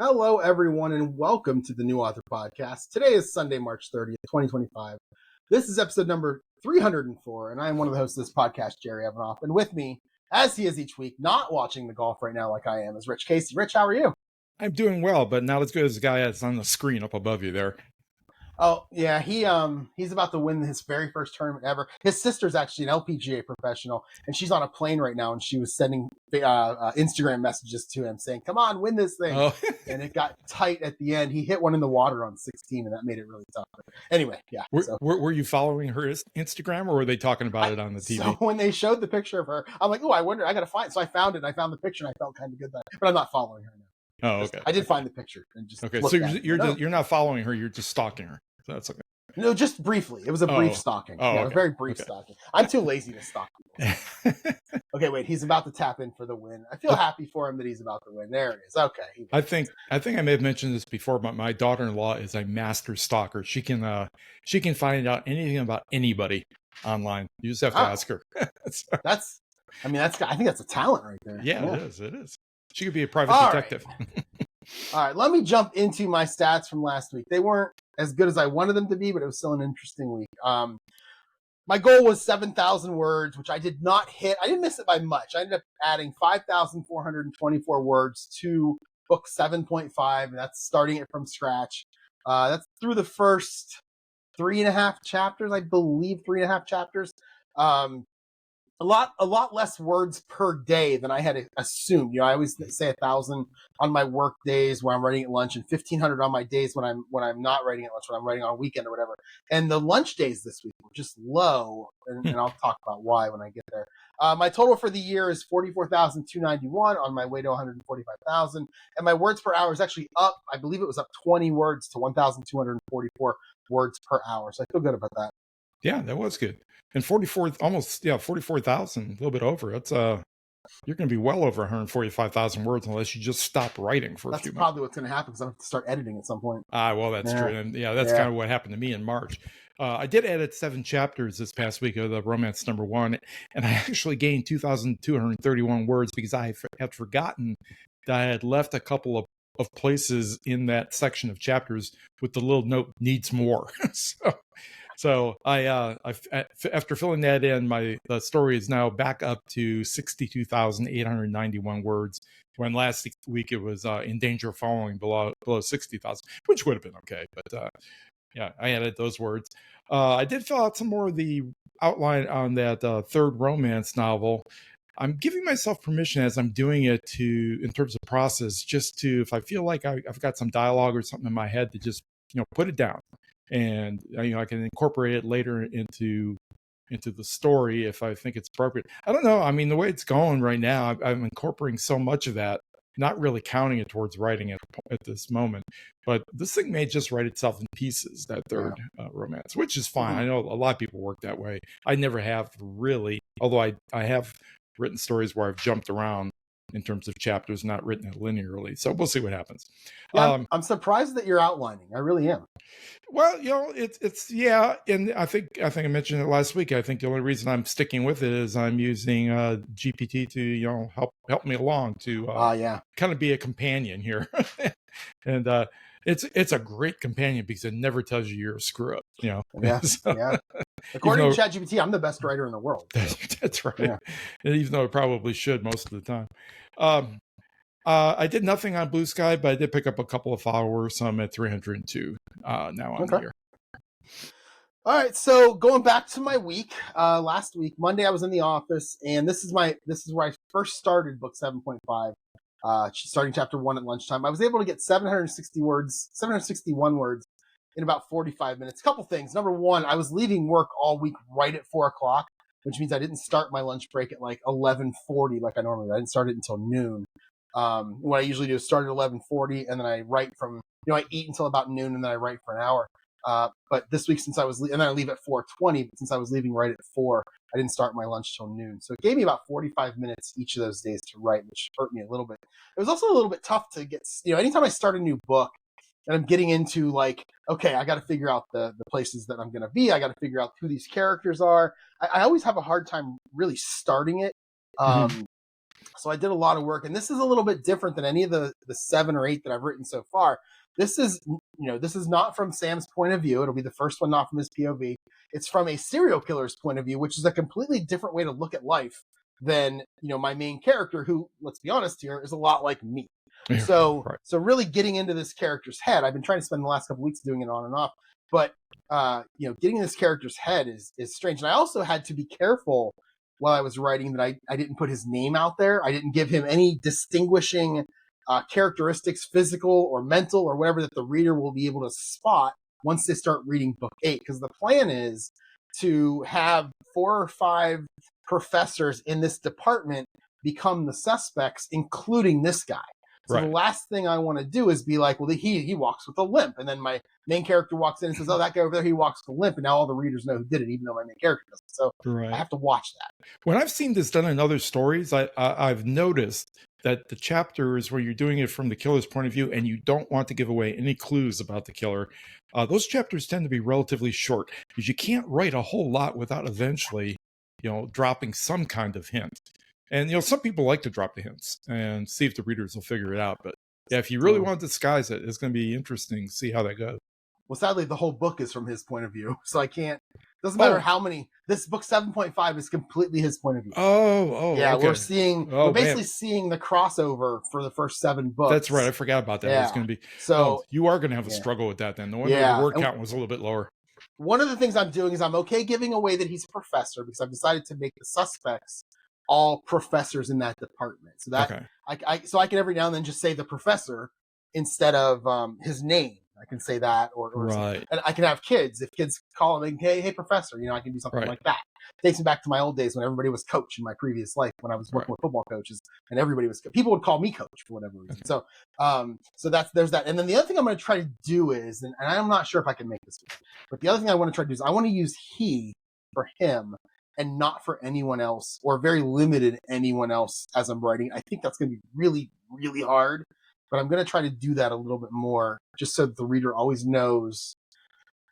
Hello, everyone, and welcome to the New Author Podcast. Today is Sunday, March 30th, 2025. This is episode number 304, and I am one of the hosts of this podcast, Jerry Evanoff. And with me, as he is each week, not watching the golf right now like I am, is Rich Kacy. Rich, how are you? I'm doing well, but not as good as the guy that's on the screen up above you there. Oh, yeah, he's about to win his very first tournament ever. His sister's actually an LPGA professional, and she's on a plane right now, and she was sending Instagram messages to him saying, come on, win this thing. Oh. And it got tight at the end. He hit one in the water on 16, and that made it really tough. But anyway, yeah. Were you following her Instagram, or were they talking about it on the TV? So when they showed the picture of her, I'm like, oh, I wonder, I got to find it. So I found it, and I found the picture, and I felt kind of good, but I'm not following her now. Oh, okay. I did find the picture. And just okay, so you're not following her, you're just stalking her. So that's okay. No, just briefly. It was a brief stalking. Okay. A very brief stalking. I'm too lazy to stalk people. Okay, wait. He's about to tap in for the win. I feel happy for him that he's about to win. There it is. Okay. I think I may have mentioned this before, but my daughter-in-law is a master stalker. She can find out anything about anybody online. You just have to ask her. I think that's a talent right there. Yeah. It is. She could be a private detective. Right. All right, let me jump into my stats from last week. They weren't as good as I wanted them to be, but it was still an interesting week. My goal was 7,000 words, which I did not hit. I didn't miss it by much. I ended up adding 5,424 words to book 7.5, and that's starting it from scratch. That's through the first 3.5 chapters, I believe, 3.5 chapters. A lot less words per day than I had assumed. I always say 1,000 on my work days where I'm writing at lunch, and 1,500 on my days when I'm not writing at lunch, when I'm writing on a weekend or whatever. And the lunch days this week were just low, and I'll talk about why when I get there. My total for the year is 44,291 on my way to 145,000, and my words per hour is actually up. I believe it was up 20 words to 1,244 words per hour. So I feel good about that. Yeah, that was good. And 44,000, a little bit over. It's you're going to be well over 145,000 words unless you just stop writing for a few months. That's probably what's going to happen because I have to start editing at some point. Well, that's true. And that's kind of what happened to me in March. I did edit 7 chapters this past week of the romance number 1, and I actually gained 2,231 words because I had forgotten that I had left a couple of places in that section of chapters with the little note needs more. So I after filling that in, the story is now back up to 62,891 words. When last week it was in danger of falling below 60,000, which would have been okay. But I added those words. I did fill out some more of the outline on that third romance novel. I'm giving myself permission as I'm doing it in terms of process, just to, if I feel like I've got some dialogue or something in my head, to just put it down. And I can incorporate it later into the story if I think it's appropriate. I don't know. I mean, the way it's going right now, I'm incorporating so much of that, not really counting it towards writing it at this moment. But this thing may just write itself in pieces, that third romance, which is fine. I know a lot of people work that way. I never have really, although I have written stories where I've jumped around in terms of chapters, not written it linearly. So we'll see what happens. Yeah, I'm surprised that you're outlining. I really am. Well, it's and I think I mentioned it last week. I think the only reason I'm sticking with it is I'm using GPT to help me along to kind of be a companion here. And it's a great companion because it never tells you you're a screw up. According to ChatGPT, I'm the best writer in the world. That's right. Yeah. Even though it probably should most of the time. I did nothing on Blue Sky, but I did pick up a couple of followers. So I'm at 302 now on the year. All right, so going back to my week, last week, Monday, I was in the office, and this is where I first started book 7.5, starting chapter 1 at lunchtime. I was able to get 761 words in about 45 minutes. A couple things. Number one, I was leaving work all week right at 4 o'clock, which means I didn't start my lunch break at like 11:40 like I normally do. I didn't start it until noon. What I usually do is start at 11:40, and then I write from, I eat until about noon, and then I write for an hour. But this week, since I was, and then I leave at 4:20, but since I was leaving right at 4, I didn't start my lunch till noon. So it gave me about 45 minutes each of those days to write, which hurt me a little bit. It was also a little bit tough to get, anytime I start a new book and I'm getting into like, okay, I got to figure out the places that I'm going to be. I got to figure out who these characters are. I always have a hard time really starting it. So I did a lot of work, and this is a little bit different than any of the 7 or 8 that I've written so far. This is not from Sam's point of view. It'll be the first one, not from his POV. It's from a serial killer's point of view, which is a completely different way to look at life than, my main character, who, let's be honest here, is a lot like me. So really getting into this character's head, I've been trying to spend the last couple weeks doing it on and off, but getting in this character's head is strange. And I also had to be careful while I was writing that I didn't put his name out there. I didn't give him any distinguishing characteristics, physical or mental or whatever, that the reader will be able to spot once they start reading book 8. Because the plan is to have 4 or 5 professors in this department become the suspects, including this guy. So the last thing I want to do is be like, well, he walks with a limp. And then my main character walks in and says, oh, that guy over there, he walks with a limp. And now all the readers know who did it, even though my main character doesn't. So I have to watch that. When I've seen this done in other stories, I've noticed that the chapters where you're doing it from the killer's point of view and you don't want to give away any clues about the killer, those chapters tend to be relatively short, because you can't write a whole lot without eventually, dropping some kind of hint. And, some people like to drop the hints and see if the readers will figure it out. But yeah, if you really want to disguise it, it's going to be interesting to see how that goes. Well, sadly, the whole book is from his point of view. So I can't, doesn't matter how many, this book 7.5 is completely his point of view. Yeah, okay. We're basically seeing the crossover for the first 7 books. That's right. I forgot about that. Yeah. It's going to be, so you are going to have a struggle with that then. No wonder the word count was a little bit lower. One of the things I'm doing is I'm okay giving away that he's a professor, because I've decided to make the suspects all professors in that department. So that I can every now and then just say the professor instead of his name. I can say that, or and I can have kids. If kids call him, hey, professor, I can do something like that. It takes me back to my old days when everybody was coach in my previous life, when I was working with football coaches, and everybody was, people would call me coach for whatever reason. So there's that. And then the other thing I'm going to try to do is, and I'm not sure if I can make this work, but the other thing I want to try to do is I want to use he for him and not for anyone else, or very limited anyone else as I'm writing. I think that's going to be really, really hard, but I'm going to try to do that a little bit more, just so that the reader always knows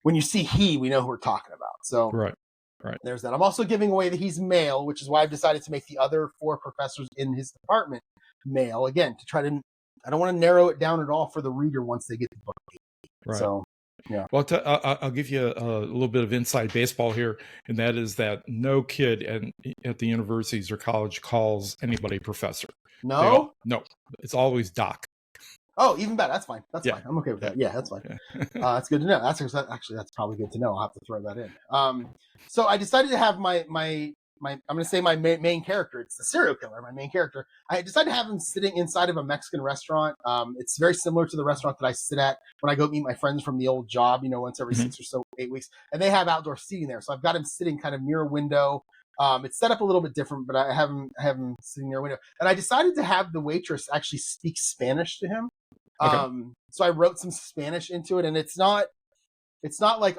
when you see he, we know who we're talking about. So there's that. I'm also giving away that he's male, which is why I've decided to make the other 4 professors in his department male, again, to try to, I don't want to narrow it down at all for the reader once they get the book 8. So yeah. Well, I'll give you a little bit of inside baseball here, and that is that no kid at the universities or college calls anybody professor. No? No. It's always doc. Oh, even better. That's fine. That's fine. I'm okay with that. Yeah, that's fine. That's good to know. That's probably good to know. I'll have to throw that in. So I decided to have my I'm going to say my main character. It's the serial killer, my main character. I decided to have him sitting inside of a Mexican restaurant. It's very similar to the restaurant that I sit at when I go meet my friends from the old job, once every 6 or so 8 weeks. And they have outdoor seating there. So I've got him sitting kind of near a window. It's set up a little bit different, but I have him sitting near a window. And I decided to have the waitress actually speak Spanish to him. So I wrote some Spanish into it, and it's not like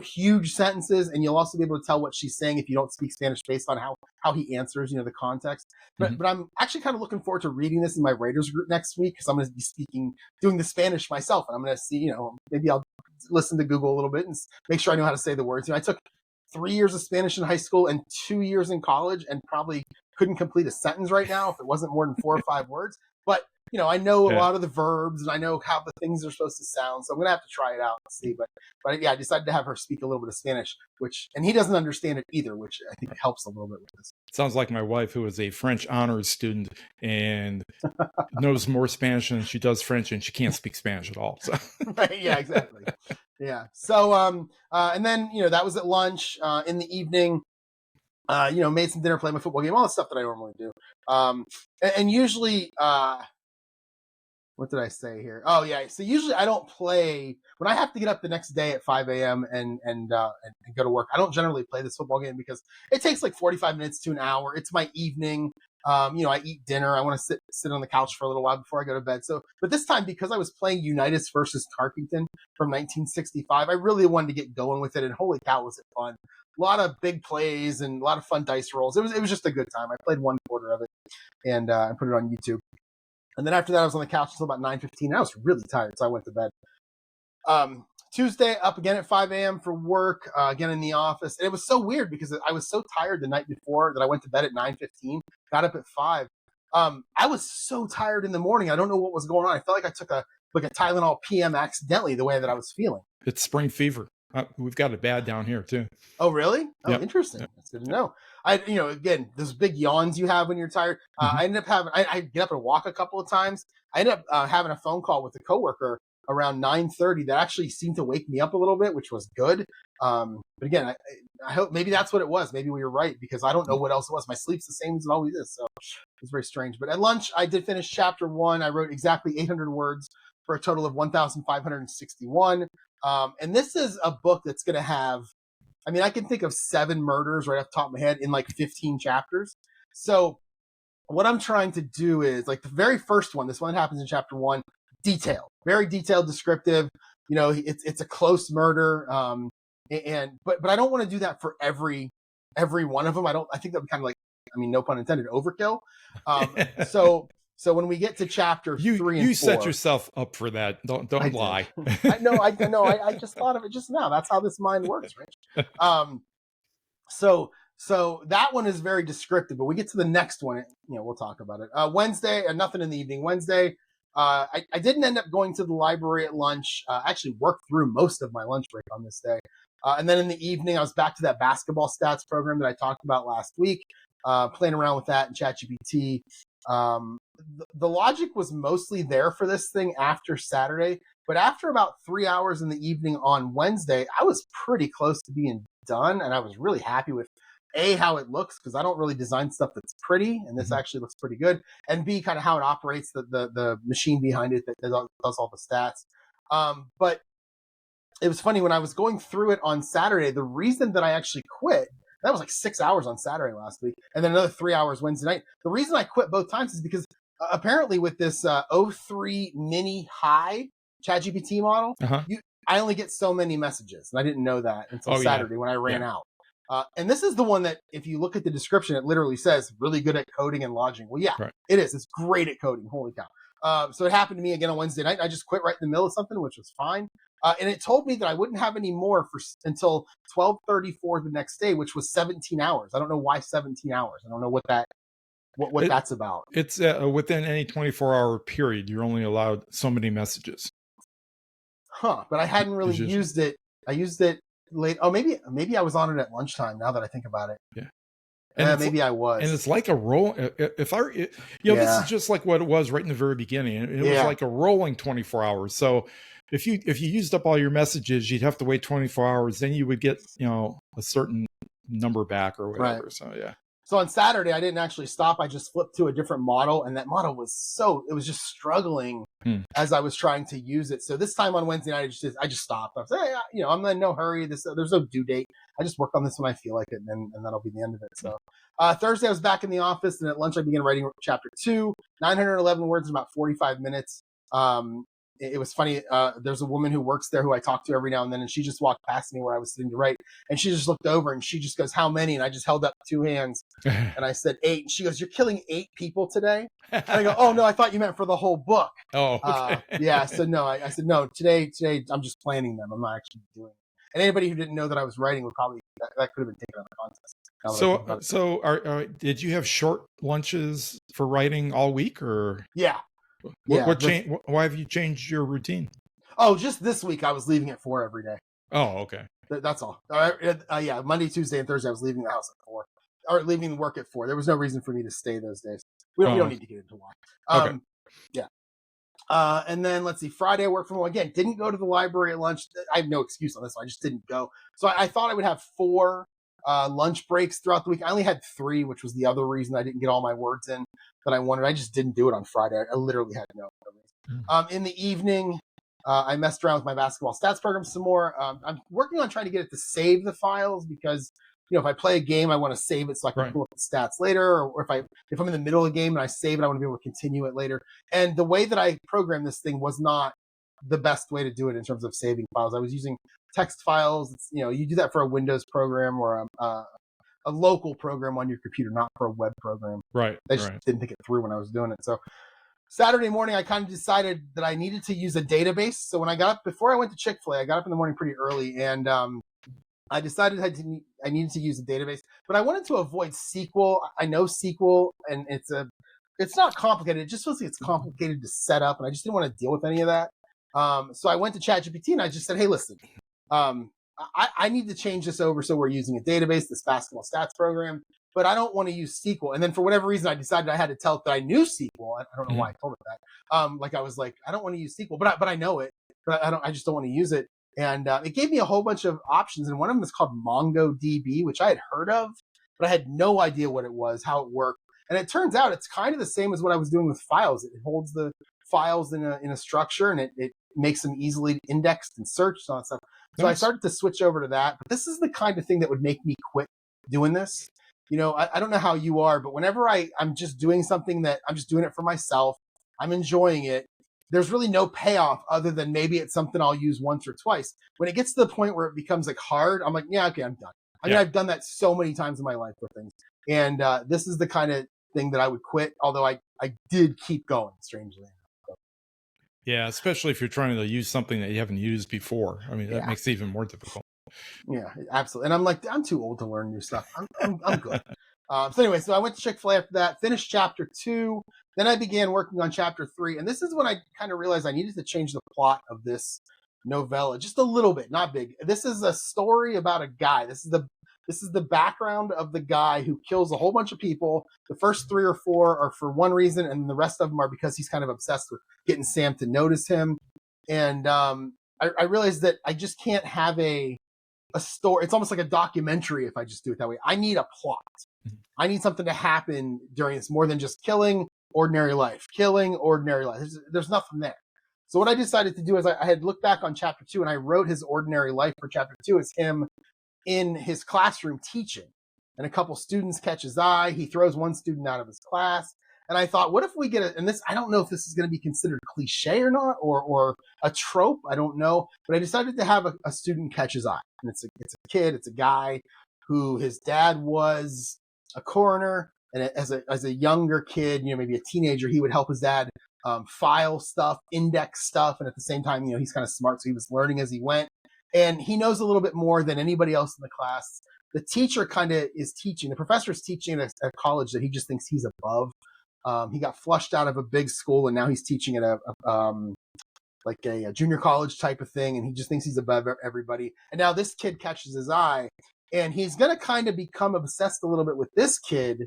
huge sentences, and you'll also be able to tell what she's saying if you don't speak Spanish based on how he answers, the context. But I'm actually kind of looking forward to reading this in my writers group next week, because I'm going to be doing the Spanish myself, and I'm going to see, maybe I'll listen to Google a little bit and make sure I know how to say the words. I took 3 years of Spanish in high school and 2 years in college, and probably couldn't complete a sentence right now if it wasn't more than 4 or 5 words. But I know a lot of the verbs, and I know how the things are supposed to sound. So I'm going to have to try it out and see. But yeah, I decided to have her speak a little bit of Spanish, and he doesn't understand it either, which I think helps a little bit with this. Sounds like my wife, who is a French honors student and knows more Spanish than she does French, and she can't speak Spanish at all. So. Right, yeah, exactly. Yeah. So, and then, that was at lunch, in the evening. Made some dinner, played my football game, all the stuff that I normally do. And usually, what did I say here? Oh yeah. So usually I don't play when I have to get up the next day at 5 a.m. and go to work. I don't generally play this football game because it takes like 45 minutes to an hour. It's my evening. I eat dinner. I want to sit on the couch for a little while before I go to bed. So, but this time, because I was playing Unitas versus Tarkington from 1965, I really wanted to get going with it. And holy cow, was it fun. A lot of big plays and a lot of fun dice rolls. It was just a good time. I played 1/4 of it and I put it on YouTube. And then after that, I was on the couch until about 9:15. I was really tired, so I went to bed. Tuesday, up again at 5 a.m. for work, again in the office. And it was so weird because I was so tired the night before that I went to bed at 9:15, got up at 5. I was so tired in the morning. I don't know what was going on. I felt like I took a Tylenol PM accidentally, the way that I was feeling. It's spring fever. We've got it bad down here too. Oh, really? Oh, Yep. interesting. Yep. That's good to know. Again, those big yawns you have when you're tired. I ended up having, I get up and walk a couple of times. I ended up having a phone call with a coworker around 9:30 that actually seemed to wake me up a little bit, which was good. But again, I hope maybe that's what it was. Maybe we were right, because I don't know what else it was. My sleep's the same as it always is. So it's very strange. But at lunch, I did finish chapter 1. I wrote exactly 800 words for a total of 1,561. And this is a book that's going to have, I can think of 7 murders right off the top of my head in like 15 chapters. So what I'm trying to do is, like, the very first one, this one that happens in chapter 1, very detailed, descriptive. It's a close murder. But I don't want to do that for every one of them. I think that would kind of, like, no pun intended, overkill. So when we get to chapter 3 and 4, you set yourself up for that. Don't lie. I know. I just thought of it just now. That's how this mind works, Rich. So that one is very descriptive, but we get to the next one, we'll talk about it. Wednesday, nothing in the evening. Wednesday, I didn't end up going to the library at lunch. I actually worked through most of my lunch break on this day. And then in the evening, I was back to that basketball stats program that I talked about last week, playing around with that in ChatGPT. The logic was mostly there for this thing after Saturday, but after about 3 hours in the evening on Wednesday, I was pretty close to being done, and I was really happy with how it looks, because I don't really design stuff that's pretty, and this actually looks pretty good, and B, kind of how it operates, the machine behind it that does all the stats. But it was funny, when I was going through it on Saturday, the reason that I actually quit, that was like 6 hours on Saturday last week, and then another 3 hours Wednesday night. The reason I quit both times is because apparently with this O3 mini high ChatGPT model, I only get so many messages, and I didn't know that until Saturday when I ran out. And this is the one that, if you look at the description, it literally says really good at coding and logging. Well, yeah, It is. It's great at coding. Holy cow. So it happened to me again on Wednesday night. I just quit right in the middle of something, which was fine. And it told me that I wouldn't have any more until 12:34 the next day, which was 17 hours. I don't know why 17 hours. I don't know what that's about. It's within any 24-hour period, you're only allowed so many messages. But I hadn't really used it. I used it late. Oh, maybe I was on it at lunchtime, now that I think about it. Yeah. And maybe I was. And it's like a roll. This is just like what it was right in the very beginning. It was like a rolling 24 hours. So if you used up all your messages, you'd have to wait 24 hours. Then you would get, a certain number back or whatever. Right. So, yeah. So on Saturday, I didn't actually stop. I just flipped to a different model, and that model was it was just struggling as I was trying to use it. So this time on Wednesday night, I just stopped. I was like, hey, I'm in no hurry. There's no due date. I just work on this when I feel like it, and that'll be the end of it. So Thursday, I was back in the office, and at lunch, I began writing chapter 2, 911 words in about 45 minutes. It was funny. There's a woman who works there who I talk to every now and then, and she just walked past me where I was sitting to write, and she just looked over and she just goes, "How many?" And I just held up 2 hands, and I said 8. And she goes, "You're killing 8 people today?" And I go, "Oh no, I thought you meant for the whole book." Oh, okay. Yeah. So no, I said no. Today, I'm just planning them. I'm not actually doing it. And anybody who didn't know that I was writing would probably that could have been taken out of context. So did you have short lunches for writing all week, or? Yeah. What changed? Why have you changed your routine? Oh, just this week I was leaving at 4 every day. Oh, okay. That's all. Yeah, Monday, Tuesday, and Thursday I was leaving the house at 4, or leaving work at 4. There was no reason for me to stay those days. We don't need to get into why. Okay. Yeah. And then let's see. Friday I worked from home again. Didn't go to the library at lunch. I have no excuse on this one. I just didn't go. So I thought I would have 4 lunch breaks throughout the week. I only had 3, which was the other reason I didn't get all my words in that I wanted. I just didn't do it on Friday. I literally had no reason. In the evening, I messed around with my basketball stats program some more. I'm working on trying to get it to save the files, because if I play a game, I want to save it so I can pull up the stats later. Or if I'm in the middle of a game and I save it, I want to be able to continue it later. And the way that I programmed this thing was not the best way to do it in terms of saving files. I was using text files. You do that for a Windows program or a local program on your computer, not for a web program. Right. I just didn't think it through when I was doing it. So Saturday morning, I kind of decided that I needed to use a database. So when I got up, before I went to Chick-fil-A, I got up in the morning pretty early, and I decided I needed to use a database, but I wanted to avoid SQL. I know SQL, and it's a it's not complicated. It just feels like it's complicated to set up, and I just didn't want to deal with any of that. So I went to ChatGPT and I just said, hey, listen, I need to change this over so we're using a database, this basketball stats program, but I don't want to use SQL. And then for whatever reason, I decided I had to tell it that I knew SQL. I don't know why I told it that. Like I was like, I don't want to use SQL, but I know it, but I just don't want to use it. And it gave me a whole bunch of options, and one of them is called MongoDB, which I had heard of, but I had no idea what it was, how it worked. And it turns out it's kind of the same as what I was doing with files. It holds the files in a structure, and it makes them easily indexed and searched and all that stuff. So I started to switch over to that. But this is the kind of thing that would make me quit doing this. I don't know how you are, but whenever I'm just doing something that I'm just doing it for myself, I'm enjoying it, there's really no payoff other than maybe it's something I'll use once or twice. When it gets to the point where it becomes like hard, I'm like, yeah, okay, I'm done. I mean, I've done that so many times in my life with things. And this is the kind of thing that I would quit, although I did keep going, strangely enough. Yeah, especially if you're trying to use something that you haven't used before. I mean, that makes it even more difficult. Yeah, absolutely. And I'm like, I'm too old to learn new stuff. I'm good. So anyway, so I went to Chick-fil-A after that, finished chapter 2. Then I began working on chapter 3. And this is when I kind of realized I needed to change the plot of this novella just a little bit, not big. This is a story about a guy. This is the background of the guy who kills a whole bunch of people. The first 3 or 4 are for one reason, and the rest of them are because he's kind of obsessed with getting Sam to notice him. And I realized that I just can't have a story. It's almost like a documentary if I just do it that way. I need a plot. I need something to happen during this more than just killing ordinary life. There's nothing there. So what I decided to do is I had looked back on chapter 2 and I wrote his ordinary life for chapter 2 as him in his classroom teaching. And a couple students catch his eye. He throws one student out of his class. And I thought, what if we get and this, I don't know if this is going to be considered cliche or not, or a trope. I don't know. But I decided to have a student catch his eye. And it's a kid, it's a guy who his dad was a coroner. And as a younger kid, maybe a teenager, he would help his dad file stuff, index stuff. And at the same time, he's kind of smart. So he was learning as he went. And he knows a little bit more than anybody else in the class. The teacher kind of is teaching. The professor is teaching at a college that he just thinks he's above. He got flushed out of a big school, and now he's teaching at a junior college type of thing, and he just thinks he's above everybody. And now this kid catches his eye, and he's going to kind of become obsessed a little bit with this kid,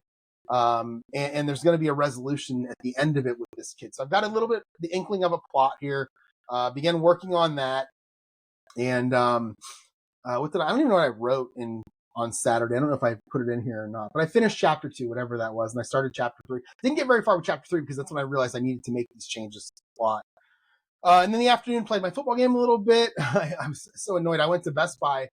and there's going to be a resolution at the end of it with this kid. So I've got a little bit the inkling of a plot here. Began working on that, and I don't even know what I wrote on Saturday. I don't know if I put it in here or not, but I finished chapter 2, whatever that was, and I started chapter 3. Didn't get very far with chapter 3 because that's when I realized I needed to make these changes to the plot. And then the afternoon, played my football game a little bit. I'm so annoyed. I went to Best Buy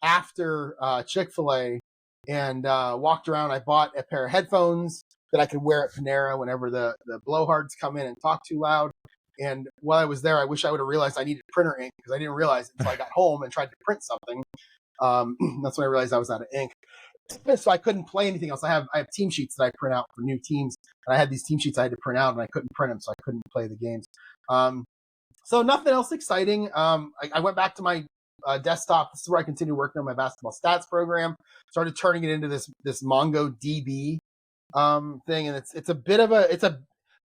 after Chick-fil-A and walked around. I bought a pair of headphones that I could wear at Panera whenever the blowhards come in and talk too loud. And while I was there, I wish I would have realized I needed printer ink because I didn't realize it until I got home and tried to print something. That's when I realized I was out of ink. So I couldn't play anything else. I have team sheets that I print out for new teams. And I had these team sheets I had to print out, and I couldn't print them, so I couldn't play the games. So nothing else exciting. I went back to my desktop. This is where I continued working on my basketball stats program. Started turning it into this MongoDB thing, and it's a bit of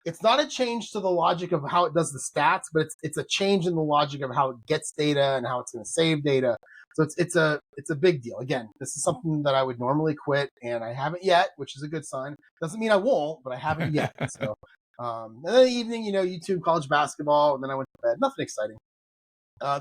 it's not a change to the logic of how it does the stats, but it's a change in the logic of how it gets data and how it's going to save data. So it's a big deal. Again, this is something that I would normally quit, and I haven't yet, which is a good sign. Doesn't mean I won't, but I haven't yet. So, and then the evening, YouTube, college basketball, and then I went to bed. Nothing exciting.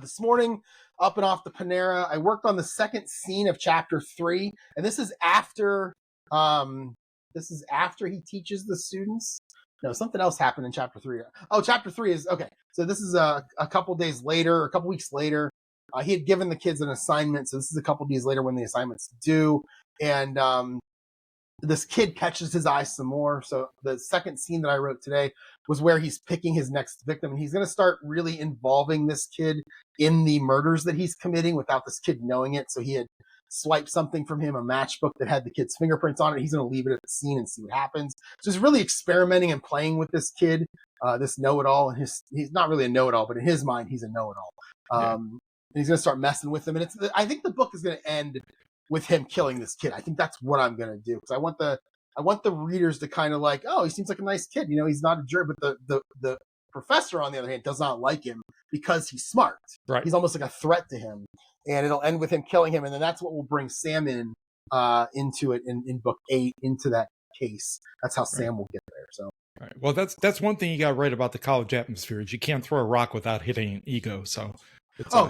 This morning, up and off the Panera, I worked on the second scene of chapter 3, and this is after he teaches the students. No, something else happened in chapter 3. Oh, chapter 3 is okay. So this is a couple days later, a couple weeks later. He had given the kids an assignment, so this is a couple days later when the assignment's due, and this kid catches his eye some more. So the second scene that I wrote today was where he's picking his next victim, and he's going to start really involving this kid in the murders that he's committing without this kid knowing it. So he had swiped something from him, a matchbook that had the kid's fingerprints on it. He's going to leave it at the scene and see what happens. So he's really experimenting and playing with this kid, this know-it-all. And he's not really a know-it-all, but in his mind, he's a know-it-all. And he's going to start messing with him. And I think the book is going to end with him killing this kid. I think that's what I'm going to do, because I want the readers to kind of like, oh, he seems like a nice kid. He's not a jerk. But the professor, on the other hand, does not like him because he's smart. Right. He's almost like a threat to him. And it'll end with him killing him. And then that's what will bring Sam into it in book 8, into that case. That's how Sam will get there. So. Right. Well, that's one thing you got right about the college atmosphere is you can't throw a rock without hitting an ego. So.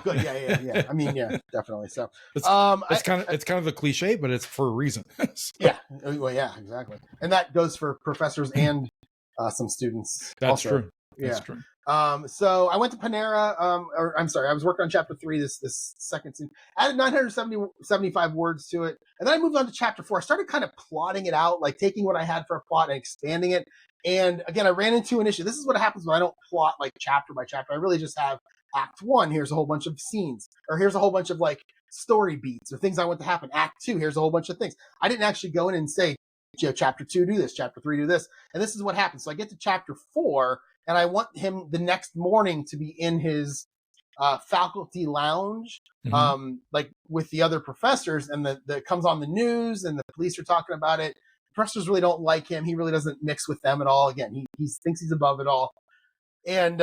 Good. Yeah. I mean, yeah, definitely. So it's kind of a cliche, but it's for a reason. So. Yeah. Well, yeah, exactly. And that goes for professors and some students. That's also. true. That's true. So I went to Panera. I was working on chapter 3, this second scene. Added 975 words to it. And then I moved on to chapter 4. I started kind of plotting it out, like taking what I had for a plot and expanding it. And again, I ran into an issue. This is what happens when I don't plot like chapter by chapter. I really just have Act 1, here's a whole bunch of scenes. Or here's a whole bunch of like story beats or things I want to happen. Act 2, here's a whole bunch of things. I didn't actually go in and say, chapter 2, do this. Chapter 3, do this. And this is what happens. So I get to chapter 4, and I want him the next morning to be in his faculty lounge, like with the other professors, and the comes on the news, and the police are talking about it. Professors really don't like him. He really doesn't mix with them at all. Again, he thinks he's above it all. And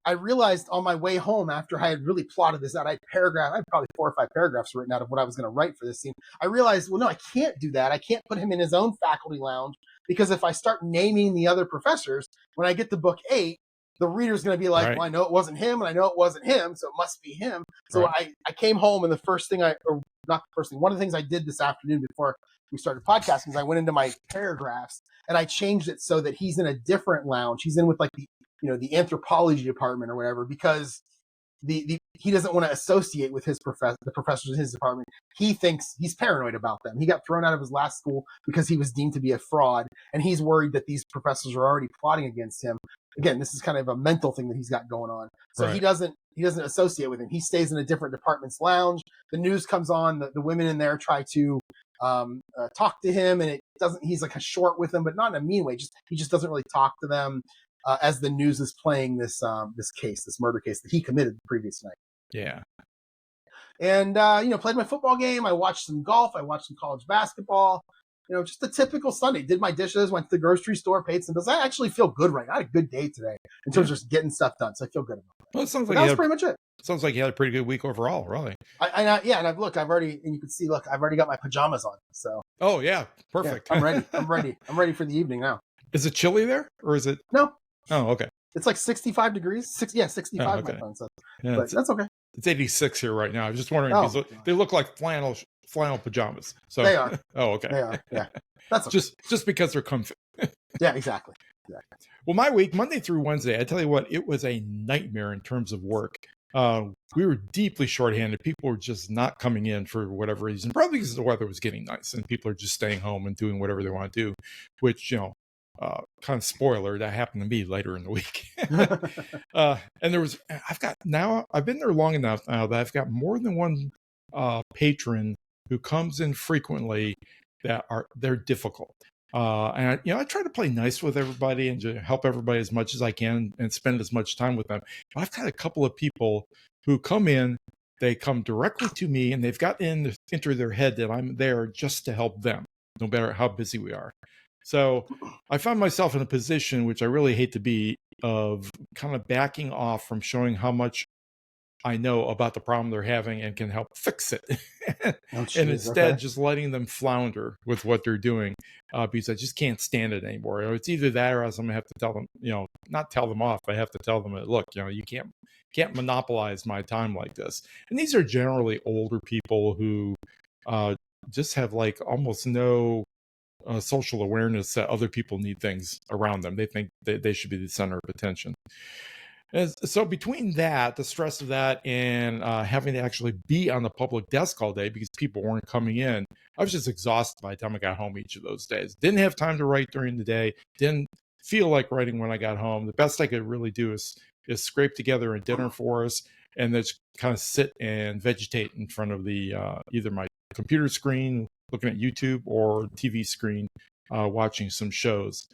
I realized on my way home, after I had really plotted this out, I had probably 4 or 5 paragraphs written out of what I was going to write for this scene. I realized, well, no, I can't do that. I can't put him in his own faculty lounge, because if I start naming the other professors, when I get to book 8, the reader's going to be like, well, I know it wasn't him, and I know it wasn't him, so it must be him. So I came home, and one of the things I did this afternoon before we started podcasting is I went into my paragraphs, and I changed it so that he's in a different lounge. He's in with like the anthropology department or whatever, because he doesn't want to associate with the professors in his department. He thinks he's paranoid about them. He got thrown out of his last school because he was deemed to be a fraud, and he's worried that these professors are already plotting against him. Again, this is kind of a mental thing that he's got going on. So he doesn't associate with him. He stays in a different department's lounge. The news comes on. The women in there try to talk to him, and he's like a short with them, but not in a mean way. He just doesn't really talk to them. As the news is playing this murder case that he committed the previous night. Yeah. And, played my football game. I watched some golf. I watched some college basketball. Just a typical Sunday. Did my dishes, went to the grocery store, paid some bills. I actually feel good right now. I had a good day today in terms of just getting stuff done. So I feel good about it. Well, it sounds like that was pretty much it. Sounds like you had a pretty good week overall, really. And I've already got my pajamas on. So. Oh, yeah. Perfect. Yeah, I'm ready. I'm ready for the evening now. Is it chilly there, or is it? No. Oh, okay. It's like 65 degrees. 65. Oh, okay. My phone says. Yeah, but that's okay. It's 86 here right now. I was just wondering because they look like flannel pajamas. So they are. Oh, okay. They are. Yeah. That's okay. just because they're comfy. Yeah, exactly. Well, my week, Monday through Wednesday, I tell you what, it was a nightmare in terms of work. We were deeply shorthanded. People were just not coming in for whatever reason, probably because the weather was getting nice and people are just staying home and doing whatever they want to do, which, kind of spoiler, that happened to me later in the week. And I've been there long enough now that I've got more than one patron who comes in frequently they're difficult. And I try to play nice with everybody and to help everybody as much as I can and spend as much time with them. But I've got a couple of people who come in, they come directly to me, and they've got into their head that I'm there just to help them, no matter how busy we are. So I found myself in a position, which I really hate to be, of kind of backing off from showing how much I know about the problem they're having and can help fix it. And instead just letting them flounder with what they're doing, because I just can't stand it anymore. It's either that or else I'm going to have to tell them, not tell them off. I have to tell them that, look, you can't monopolize my time like this. And these are generally older people who just have like almost no social awareness that other people need things around them. They think that they should be the center of attention. And so between that, the stress of that, and having to actually be on the public desk all day because people weren't coming in, I was just exhausted by the time I got home each of those days. Didn't have time to write during the day. Didn't feel like writing when I got home. The best I could really do is scrape together a dinner for us and then just kind of sit and vegetate in front of the either my computer screen, looking at YouTube, or TV screen, watching some shows.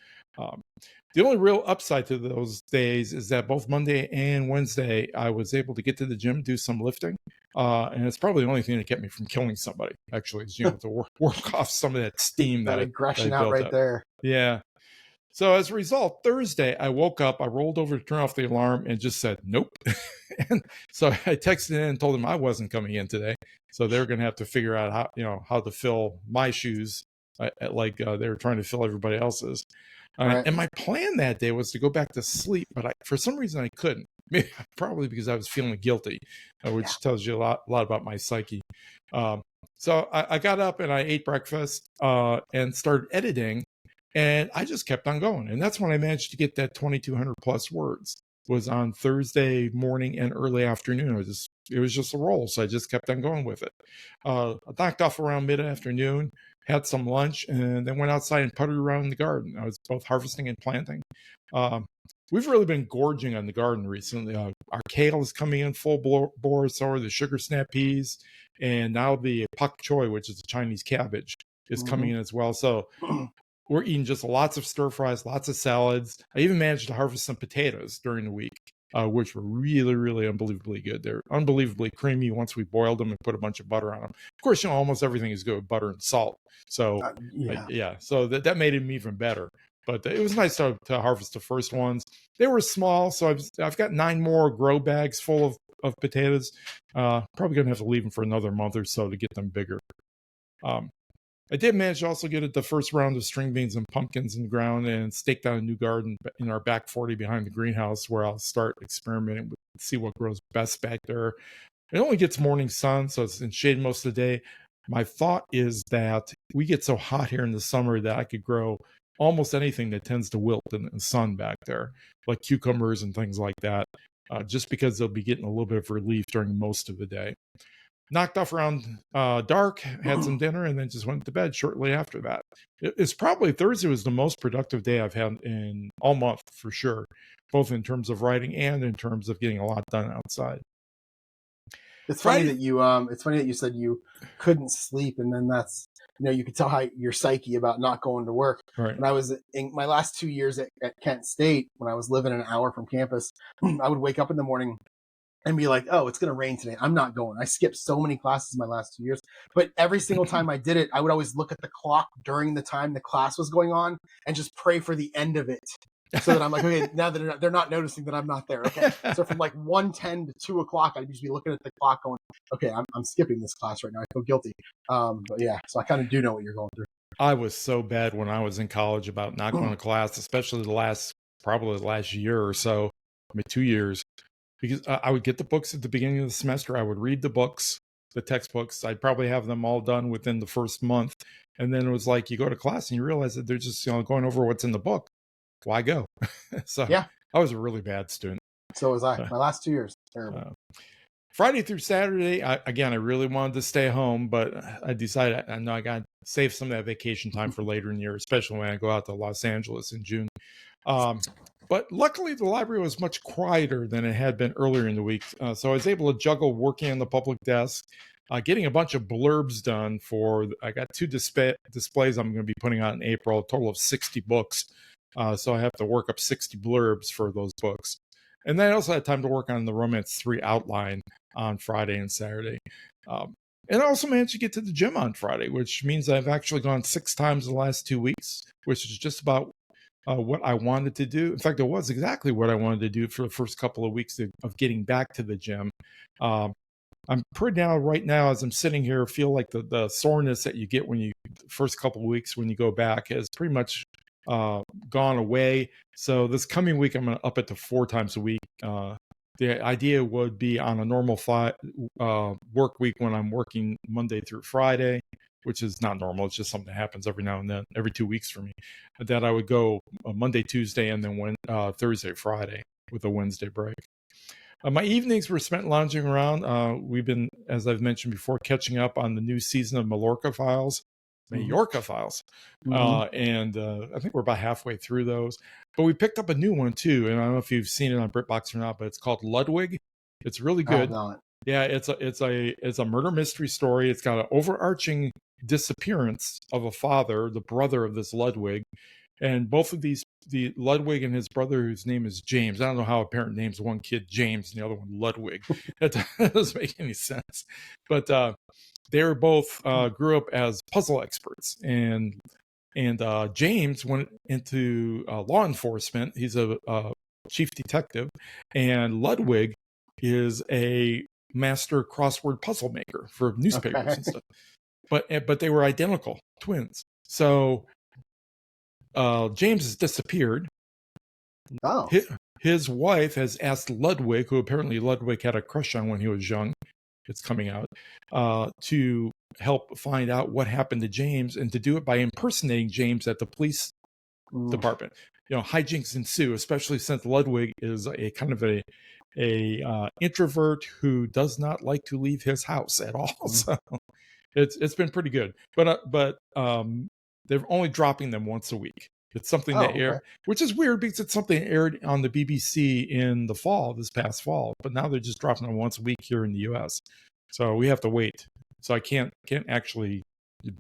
The only real upside to those days is that both Monday and Wednesday, I was able to get to the gym, do some lifting. And it's probably the only thing that kept me from killing somebody, actually, is, to work off some of that steam that that aggression I out built right up. there. Yeah. So as a result, Thursday, I woke up, I rolled over to turn off the alarm and just said, nope. And so I texted in and told them I wasn't coming in today. So they're going to have to figure out how to fill my shoes like they were trying to fill everybody else's. Right. And my plan that day was to go back to sleep, but for some reason I couldn't. Probably because I was feeling guilty, which tells you a lot about my psyche. So I got up and I ate breakfast and started editing. And I just kept on going. And that's when I managed to get that 2,200 plus words. Was on Thursday morning and early afternoon. It was just a roll. So I just kept on going with it. I knocked off around mid-afternoon, had some lunch, and then went outside and puttered around in the garden. I was both harvesting and planting. We've really been gorging on the garden recently. Our kale is coming in full bore, so are the sugar snap peas, and now the pak choy, which is a Chinese cabbage, is coming in as well. So we're eating just lots of stir fries, lots of salads. I even managed to harvest some potatoes during the week, which were really, really unbelievably good. They're unbelievably creamy once we boiled them and put a bunch of butter on them. Of course, almost everything is good with butter and salt. So, so that made them even better. But it was nice to harvest the first ones. They were small, so I've got 9 more grow bags full of potatoes. Probably going to have to leave them for another month or so to get them bigger. I did manage to also get the first round of string beans and pumpkins in the ground and staked out a new garden in our back 40 behind the greenhouse, where I'll start experimenting with, see what grows best back there. It only gets morning sun, so it's in shade most of the day. My thought is that we get so hot here in the summer that I could grow almost anything that tends to wilt in the sun back there, like cucumbers and things like that, just because they'll be getting a little bit of relief during most of the day. Knocked off around dark, had some dinner, and then just went to bed shortly after that. It's probably Thursday was the most productive day I've had in all month for sure, both in terms of writing and in terms of getting a lot done outside. It's funny that you said you couldn't sleep, and then that's you could tell how your psyche about not going to work. Right. When I was in my last 2 years at Kent State, when I was living an hour from campus, I would wake up in the morning and be like, oh, it's going to rain today. I'm not going. I skipped so many classes in my last 2 years. But every single time I did it, I would always look at the clock during the time the class was going on and just pray for the end of it. So that I'm like, okay, now that they're not noticing that I'm not there. Okay. So from like 1:10 to 2 o'clock, I'd just be looking at the clock going, okay, I'm skipping this class right now. I feel guilty. But yeah, so I kind of do know what you're going through. I was so bad when I was in college about not going to class, especially probably the last year or so, 2 years. Because I would get the books at the beginning of the semester. I would read the books, the textbooks. I'd probably have them all done within the first month. And then it was like, you go to class and you realize that they're just going over what's in the book. Why go? So yeah, I was a really bad student. So was I. My last 2 years. Terrible. Friday through Saturday, I really wanted to stay home, but I decided I know I got to save some of that vacation time for later in the year, especially when I go out to Los Angeles in June. But luckily, the library was much quieter than it had been earlier in the week. So I was able to juggle working on the public desk, getting a bunch of blurbs done I got 2 displays I'm going to be putting out in April, a total of 60 books. So I have to work up 60 blurbs for those books. And then I also had time to work on the Romance 3 outline on Friday and Saturday. And I also managed to get to the gym on Friday, which means I've actually gone 6 times in the last 2 weeks, which is just about what I wanted to do. In fact, it was exactly what I wanted to do for the first couple of weeks of getting back to the gym. I'm right now, as I'm sitting here, feel like the soreness that you get the first couple of weeks when you go back has pretty much gone away. So this coming week, I'm going to up it to 4 times a week. The idea would be on a normal work week when I'm working Monday through Friday, which is not normal. It's just something that happens every now and then, every 2 weeks for me. That I would go Monday, Tuesday, and then Thursday, Friday with a Wednesday break. My evenings were spent lounging around. We've been, as I've mentioned before, catching up on the new season of Mallorca Files. Mallorca Files. And I think we're about halfway through those. But we picked up a new one too. And I don't know if you've seen it on BritBox or not, but it's called Ludwig. It's really good. Yeah, it's a murder mystery story. It's got an overarching disappearance of a father, the brother of this Ludwig. And both of these the Ludwig and his brother, whose name is James. I don't know how a parent names one kid James and the other one Ludwig. That doesn't make any sense. But they were both grew up as puzzle experts, and James went into law enforcement. He's a chief detective, and Ludwig is a master crossword puzzle maker for newspapers and stuff. But they were identical twins. So James has disappeared. Oh. His wife has asked Ludwig, who apparently Ludwig had a crush on when he was young, it's coming out, to help find out what happened to James, and to do it by impersonating James at the police department. Hijinks ensue, especially since Ludwig is a kind of a introvert who does not like to leave his house at all. So it's been pretty good. But they're only dropping them once a week. It's something that aired, which is weird because it's something that aired on the BBC in the fall, this past fall. But now they're just dropping them once a week here in the US. So we have to wait. So I can't actually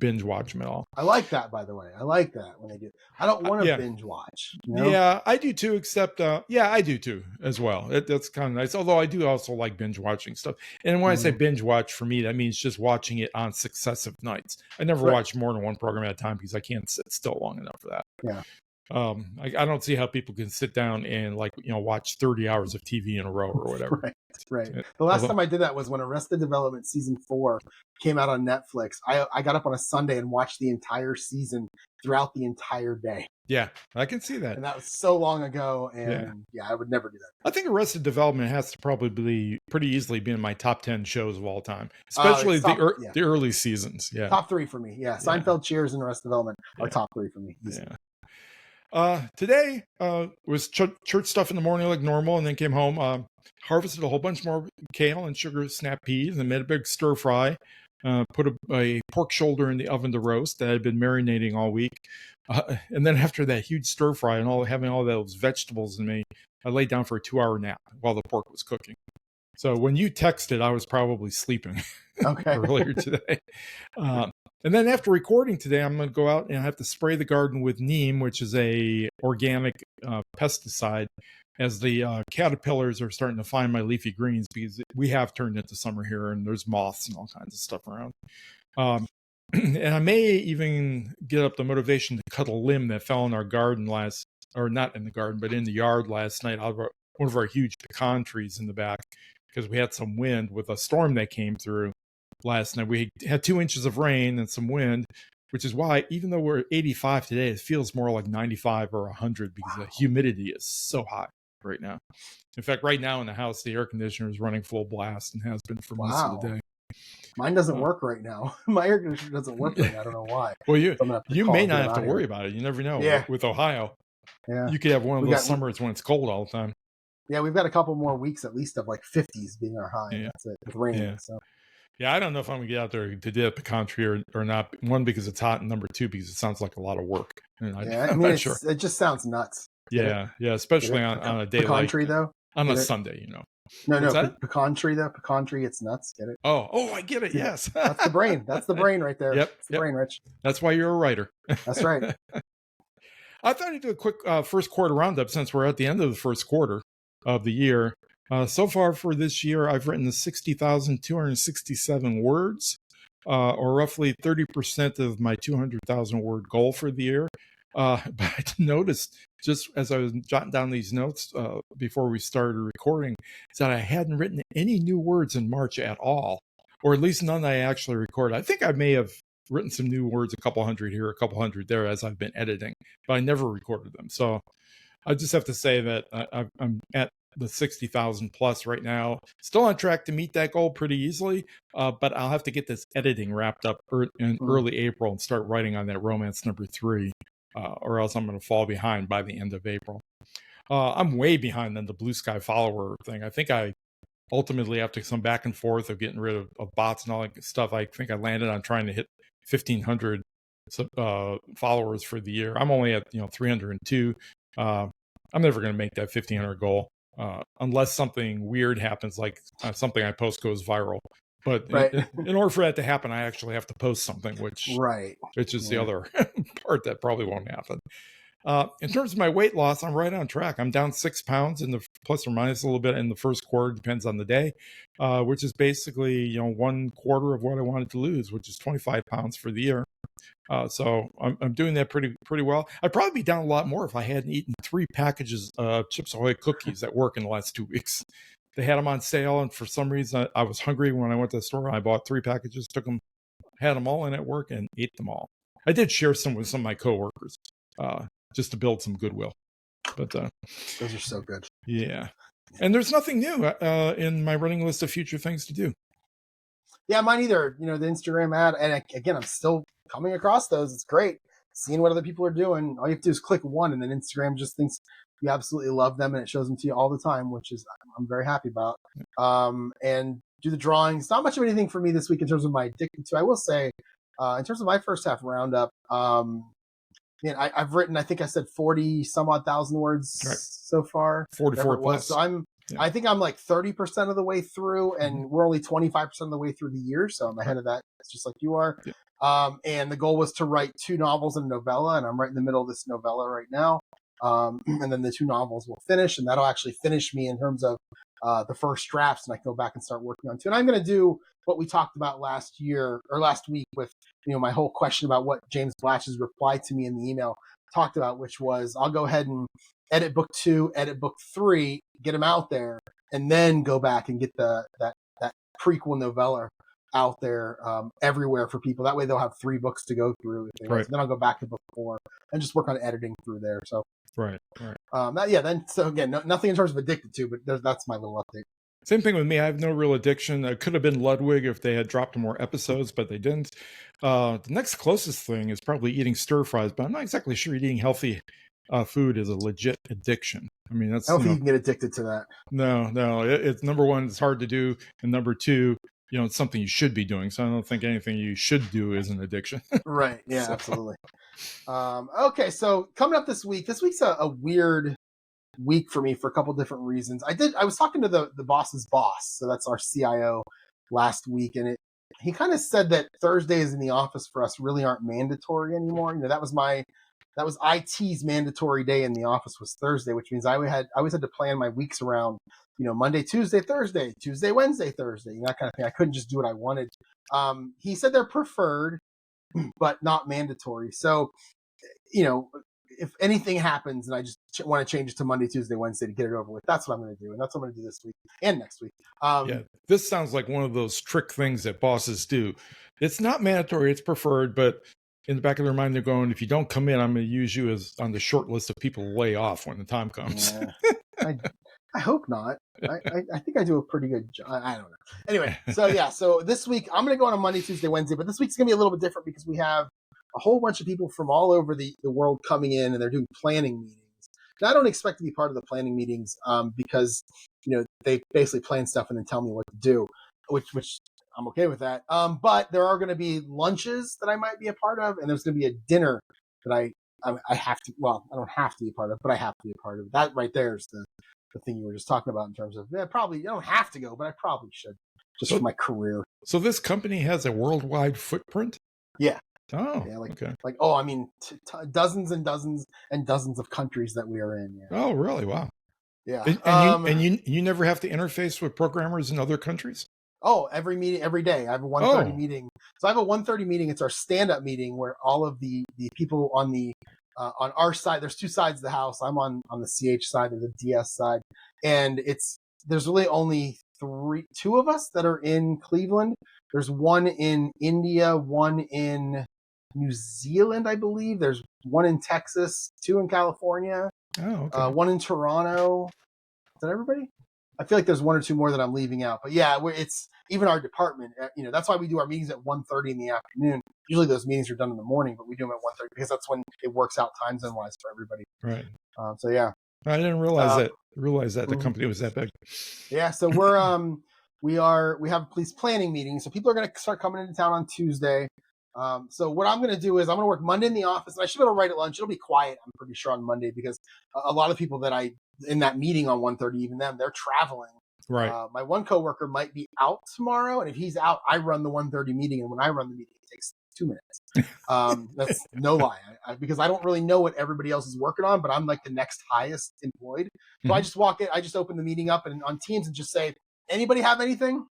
binge watch them at all. I like that, by the way. I like that when they do. I don't want to binge watch. Yeah, I do too, except I do too as well. That's kind of nice. Although I do also like binge watching stuff. And when I say binge watch, for me, that means just watching it on successive nights. I never watch more than one program at a time because I can't sit still long enough for that. Yeah. I don't see how people can sit down and watch 30 hours of TV in a row or whatever. Right. The last time I did that was when Arrested Development season 4 came out on Netflix. I got up on a Sunday and watched the entire season throughout the entire day. Yeah, I can see that. And that was so long ago, and I would never do that. I think Arrested Development has to probably pretty easily be in my top 10 shows of all time, especially the early seasons. Yeah, top 3 for me. Yeah, Seinfeld, Cheers, and Arrested Development are top 3 for me. Today was church stuff in the morning like normal, and then came home, harvested a whole bunch more kale and sugar snap peas, and made a big stir fry. Put a pork shoulder in the oven to roast that had been marinating all week. And then after that huge stir fry and having all those vegetables in me, I laid down for a 2-hour nap while the pork was cooking. So when you texted, I was probably sleeping earlier today. And then after recording today, I'm going to go out and I have to spray the garden with neem, which is a organic pesticide, as the caterpillars are starting to find my leafy greens, because we have turned into summer here and there's moths and all kinds of stuff around. And I may even get up the motivation to cut a limb that fell in our garden not in the garden, but in the yard last night out of one of our huge pecan trees in the back, because we had some wind with a storm that came through last night. We had 2 inches of rain and some wind, which is why, even though we're 85 today, it feels more like 95 or 100 because the humidity is so high right now. In fact, right now in the house, the air conditioner is running full blast and has been for most of the day. Mine doesn't work right now. My air conditioner doesn't work right now. I don't know why. Well, you may not have to worry about it. You never know. Yeah. With Ohio, you could have one of those summers when it's cold all the time. Yeah, we've got a couple more weeks at least of like 50s being our high. That's it, with rain. Yeah. So. Yeah, I don't know if I'm going to get out there to do a pecan tree or not. One, because it's hot, and number 2, because it sounds like a lot of work. I'm not sure. It just sounds nuts. Yeah, especially on a day pecan tree, though? On a Sunday, No, pecan tree, though. Pecan tree, it's nuts. Get it? Oh, I get it, yes. That's the brain. That's the brain right there. Yep. That's the brain, Rich. That's why you're a writer. That's right. I thought I'd do a quick first quarter roundup since we're at the end of the first quarter of the year. So far for this year, I've written 60,267 words, or roughly 30% of my 200,000 word goal for the year. But I noticed, just as I was jotting down these notes before we started recording, is that I hadn't written any new words in March at all, or at least none that I actually recorded. I think I may have written some new words, a couple hundred here, a couple hundred there, as I've been editing, but I never recorded them. So I just have to say that I'm at the 60,000 plus right now, still on track to meet that goal pretty easily. But I'll have to get this editing wrapped up in early April and start writing on that romance number 3, or else I'm going to fall behind by the end of April. I'm way behind on the Blue Sky follower thing. I think I ultimately, after some back and forth of getting rid of bots and all that stuff, I think I landed on trying to hit 1,500 followers for the year. I'm only at 302. I'm never going to make that 1,500 goal. Unless something weird happens, like something I post goes viral. But in order for that to happen, I actually have to post something, which is the other part that probably won't happen. In terms of my weight loss, I'm right on track. I'm down 6 pounds in the plus or minus a little bit in the first quarter, depends on the day, which is basically 1/4 of what I wanted to lose, which is 25 pounds for the year. So I'm doing that pretty well. I'd probably be down a lot more if I hadn't eaten 3 packages of Chips Ahoy cookies at work in the last 2 weeks. They had them on sale, and for some reason I was hungry when I went to the store. I bought 3 packages, had them all in at work, and ate them all. I did share some with some of my coworkers, just to build some goodwill. But those are so good. Yeah, and there's nothing new in my running list of future things to do. Yeah, mine either. The Instagram ad, and again, I'm still coming across those. It's great seeing what other people are doing. All you have to do is click one, and then Instagram just thinks you absolutely love them, and it shows them to you all the time, which is I'm very happy about. And do the drawings. Not much of anything for me this week in terms of my addicted to. I will say, in terms of my first half roundup, I've written, I think I said 40 some odd thousand words so far. 44 plus. So I think I'm like 30% of the way through, and we're only 25% of the way through the year. So I'm ahead of that. It's just like you are. Yeah. And the goal was to write 2 novels and a novella, and I'm right in the middle of this novella right now. And then the 2 novels will finish, and that'll actually finish me in terms of the first drafts, and I can go back and start working on 2. And I'm going to do what we talked about last week with, my whole question about what James Blatch's reply to me in the email talked about, which was I'll go ahead and edit book 2, edit book 3, get them out there, and then go back and get that prequel novella out there everywhere for people. That way they'll have 3 books to go through. If they want. Then I'll go back to book 4 and just work on editing through there. So right. So again, nothing in terms of addicted to, but that's my little update. Same thing with me. I have no real addiction. It could have been Ludwig if they had dropped more episodes, but they didn't. The next closest thing is probably eating stir fries, but I'm not exactly sure eating healthy food is a legit addiction. I mean, that's. I don't think you can get addicted to that. No. It's number one, it's hard to do, and number 2, it's something you should be doing. So I don't think anything you should do is an addiction. Right. Yeah, absolutely. Okay, so coming up this week's a weird week for me for a couple different reasons. I was talking to the boss's boss, so that's our CIO, last week, and he kind of said that Thursdays in the office for us really aren't mandatory anymore. That was IT's mandatory day in the office was Thursday, which means I always had to plan my weeks around, Monday, Tuesday, Thursday, Tuesday, Wednesday, Thursday, that kind of thing. I couldn't just do what I wanted. He said they're preferred, but not mandatory. So, if anything happens and I just want to change it to Monday, Tuesday, Wednesday to get it over with, that's what I'm going to do. And that's what I'm going to do this week and next week. This sounds like one of those trick things that bosses do. It's not mandatory, it's preferred, but in the back of their mind, they're going, if you don't come in, I'm going to use you as on the short list of people to lay off when the time comes. Yeah. I hope not. I think I do a pretty good job. I don't know. Anyway, so this week I'm going to go on a Monday, Tuesday, Wednesday, but this week's going to be a little bit different because we have a whole bunch of people from all over the world coming in, and they're doing planning meetings. Now, I don't expect to be part of the planning meetings because they basically plan stuff and then tell me what to do, which I'm okay with that. But there are going to be lunches that I might be a part of, and there's going to be a dinner that I have to. Well, I don't have to be a part of, but I have to be a part of. That right there is the thing you were just talking about in terms of probably I don't have to go, but I probably should just for my career. So this company has a worldwide footprint? Yeah. Oh, yeah, okay. Dozens and dozens and dozens of countries that we are in. Yeah. Oh, really? Wow. Yeah. And you never have to interface with programmers in other countries? Oh, every meeting, every day. I have a 1:30 meeting. So I have a 1:30 meeting. It's our stand-up meeting where all of the people on the on our side, there's 2 sides of the house. I'm on the CH side, there's a DS side, and there's really only 2 of us that are in Cleveland. There's 1 in India, 1 in New Zealand, I believe. There's 1 in Texas, 2 in California, 1 in Toronto. Is that everybody? I feel like there's 1 or 2 more that I'm leaving out. But yeah, it's even our department. That's why we do our meetings at 1:30 in the afternoon. Usually those meetings are done in the morning, but we do them at 1:30 because that's when it works out time zone wise for everybody. Right. So yeah. I didn't realize that the company was that big. Yeah. So we have police planning meetings. So people are going to start coming into town on Tuesday. So what I'm going to do is I'm going to work Monday in the office, and I should be able to write at lunch. It'll be quiet, I'm pretty sure, on Monday because a lot of people that in that meeting on 1:30, even them, they're traveling. Right. My one coworker might be out tomorrow, and if he's out, I run the 1:30 meeting, and when I run the meeting, it takes 2 minutes. That's no lie, because I don't really know what everybody else is working on, but I'm like the next highest employed. So I just walk in, I just open the meeting up and on Teams and just say, anybody have anything?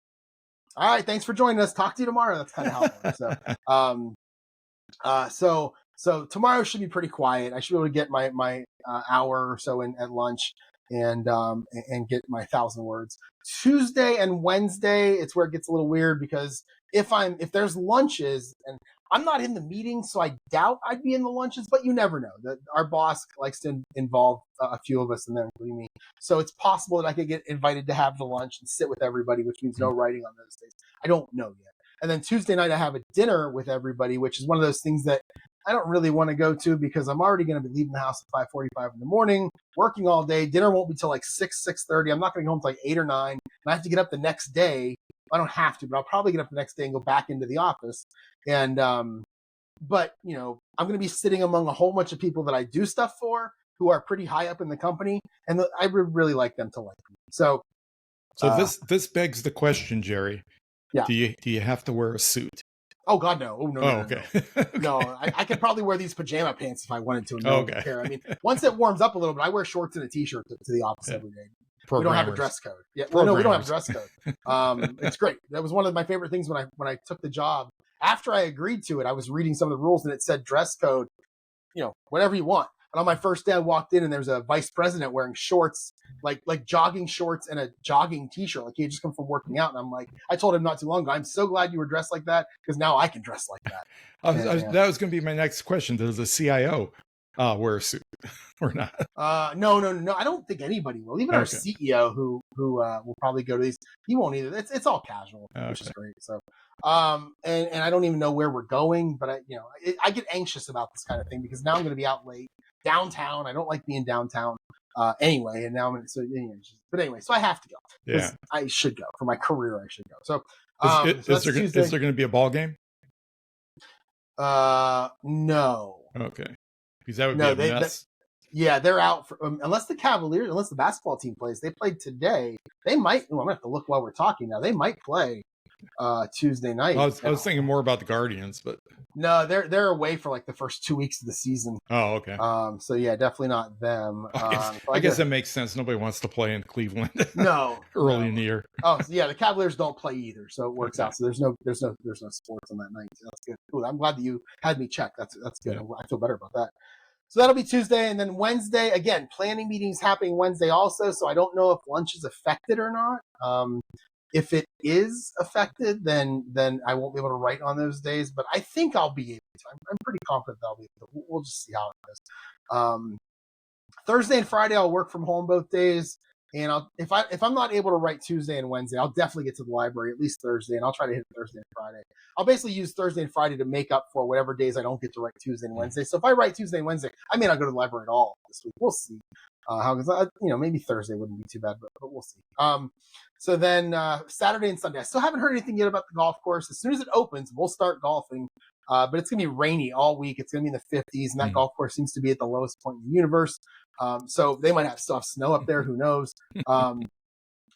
All right, thanks for joining us. Talk to you tomorrow. That's kind of how it works. So tomorrow should be pretty quiet. I should be able to get my hour or so in at lunch and get my 1,000 words. Tuesday and Wednesday, it's where it gets a little weird because if there's lunches and I'm not in the meeting, so I doubt I'd be in the lunches, but you never know. Our boss likes to involve a few of us in there, including me. So it's possible that I could get invited to have the lunch and sit with everybody, which means no writing on those days. I don't know yet. And then Tuesday night, I have a dinner with everybody, which is one of those things that I don't really want to go to because I'm already going to be leaving the house at 5:45 in the morning, working all day. Dinner won't be till like 6:30. I'm not going to go home till like 8 or 9. And I have to get up the next day. I don't have to, but I'll probably get up the next day and go back into the office. And, but I'm going to be sitting among a whole bunch of people that I do stuff for who are pretty high up in the company. And I would really like them to like me. So this begs the question, Jerry. Yeah. Do you have to wear a suit? Oh God, no! Oh no! Oh, No, okay. No, I could probably wear these pajama pants if I wanted to. No Okay. care. I mean, once it warms up a little bit, I wear shorts and a t-shirt to the office every day. We don't have a dress code. Yeah, no, we don't have a dress code. It's great. That was one of my favorite things when I took the job. After I agreed to it, I was reading some of the rules and it said dress code, whatever you want. And on my first day, I walked in and there's a vice president wearing shorts, like jogging shorts and a jogging t-shirt. Like he had just come from working out. And I'm like, I told him not too long ago, I'm so glad you were dressed like that because now I can dress like that. That was going to be my next question. Does the CIO wear a suit or not? No. I don't think anybody will. Even our CEO, who will probably go to these, he won't either. It's all casual, which is great. So, and I don't even know where we're going, but I get anxious about this kind of thing because now I'm going to be out late downtown. I don't like being downtown anyway, and now I'm so I have to go. Yeah, I should go for my career. I should go. So, is there going to be a ball game? No. Okay. Because that would be a mess. They're out for, unless the basketball team plays. They played today. They might. I'm gonna have to look while we're talking now. They might play Tuesday night. I was thinking more about the Guardians, but no, they're away for like the first 2 weeks of the season. Oh, okay. So yeah, definitely not them. I guess that makes sense. Nobody wants to play in Cleveland. No, early in the year. Oh, so yeah, the Cavaliers don't play either, so it works out. So there's no sports on that night. So that's good. Ooh, I'm glad that you had me check. That's good. Yeah. I feel better about that. So that'll be Tuesday, and then Wednesday again. Planning meetings happening Wednesday also. So I don't know if lunch is affected or not. If it is affected, then I won't be able to write on those days. But I think I'll be able to. I'm pretty confident that I'll be able to. We'll just see how it goes. Thursday and Friday I'll work from home both days, and if I'm not able to write Tuesday and Wednesday, I'll definitely get to the library at least Thursday, and I'll try to hit Thursday and Friday. I'll basically use Thursday and Friday to make up for whatever days I don't get to write Tuesday and Wednesday. So if I write Tuesday and Wednesday, I may not go to the library at all this week. We'll see. Because maybe Thursday wouldn't be too bad, but we'll see. So then Saturday and Sunday, I still haven't heard anything yet about the golf course. As soon as it opens, we'll start golfing. But it's gonna be rainy all week. It's gonna be in the 50s, and that golf course seems to be at the lowest point in the universe. So they might still have snow up there. Who knows?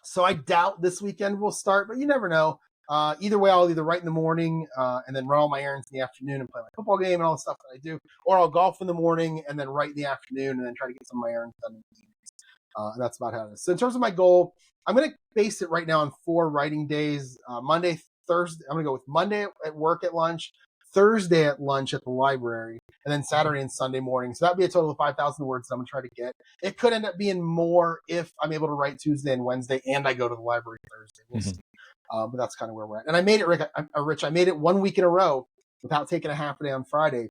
So I doubt this weekend will start, but you never know. Either way, I'll either write in the morning and then run all my errands in the afternoon and play my football game and all the stuff that I do, or I'll golf in the morning and then write in the afternoon and then try to get some of my errands done in the evenings. And that's about how it is. So in terms of my goal, I'm going to base it right now on 4 writing days. Monday, Thursday, I'm going to go with Monday at work at lunch, Thursday at lunch at the library, and then Saturday and Sunday morning. So that'd be a total of 5,000 words that I'm going to try to get. It could end up being more if I'm able to write Tuesday and Wednesday and I go to the library Thursday. We'll see. But that's kind of where we're at. And I made it, Rich. I made it 1 week in a row without taking a half a day on Friday.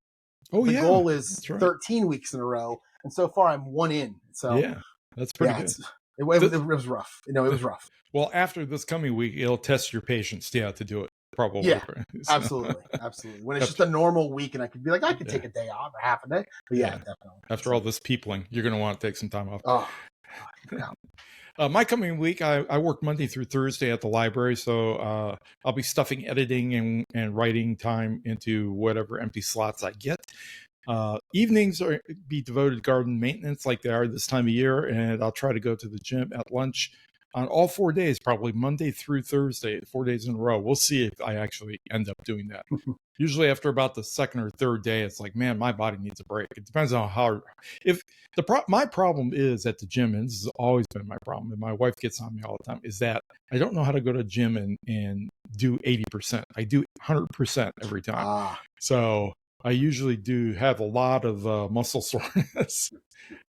The goal is 13 weeks in a row. And so far I'm 1 in. So yeah, that's pretty good. It was rough. It was rough. Well, after this coming week, it'll test your patience to do it. Probably. Yeah, absolutely. When it's just a normal week and I could be like, I could take a day off or half a day. But yeah, definitely. After all this peopling, you're going to want to take some time off. Oh, yeah. My coming week, I work Monday through Thursday at the library, so I'll be stuffing editing and writing time into whatever empty slots I get. Evenings are be devoted to garden maintenance like they are this time of year, and I'll try to go to the gym at lunch on all 4 days, probably Monday through Thursday, 4 days in a row. We'll see if I actually end up doing that. Usually after about the second or third day, it's like, man, my body needs a break. It depends on how, if my problem is at the gym, and this has always been my problem, and my wife gets on me all the time, is that I don't know how to go to the gym and do 80%. I do 100% every time. So I usually do have a lot of muscle soreness.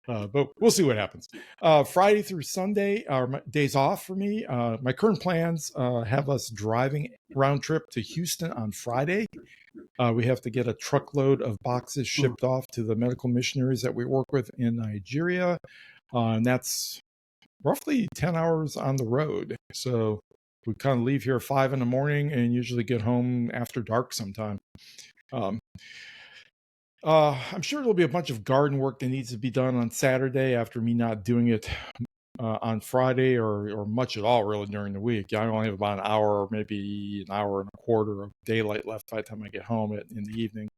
But we'll see what happens. Friday through Sunday are days off for me. My current plans have us driving round trip to Houston on Friday. We have to get a truckload of boxes shipped off to the medical missionaries that we work with in Nigeria. And that's roughly 10 hours on the road. So we kind of leave here at 5 in the morning and usually get home after dark sometime. I'm sure there'll be a bunch of garden work that needs to be done on Saturday after me not doing it on Friday or much at all really during the week. I only have about an hour or maybe an hour and a quarter of daylight left by the time I get home in the evening.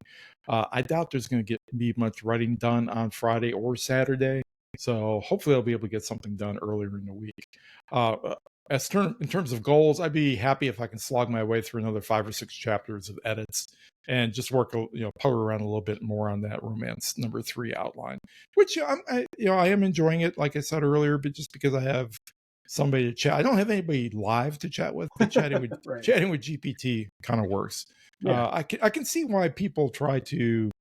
I doubt there's going to be much writing done on Friday or Saturday. So hopefully I'll be able to get something done earlier in the week. In terms of goals, I'd be happy if I can slog my way through another 5 or 6 chapters of edits and just work, putter around a little bit more on that romance number 3 outline, which I am enjoying it. Like I said earlier, but just because I have somebody to chat, I don't have anybody live to chat with. But chatting with right. Chatting with GPT kind of works. Yeah. I can see why people try to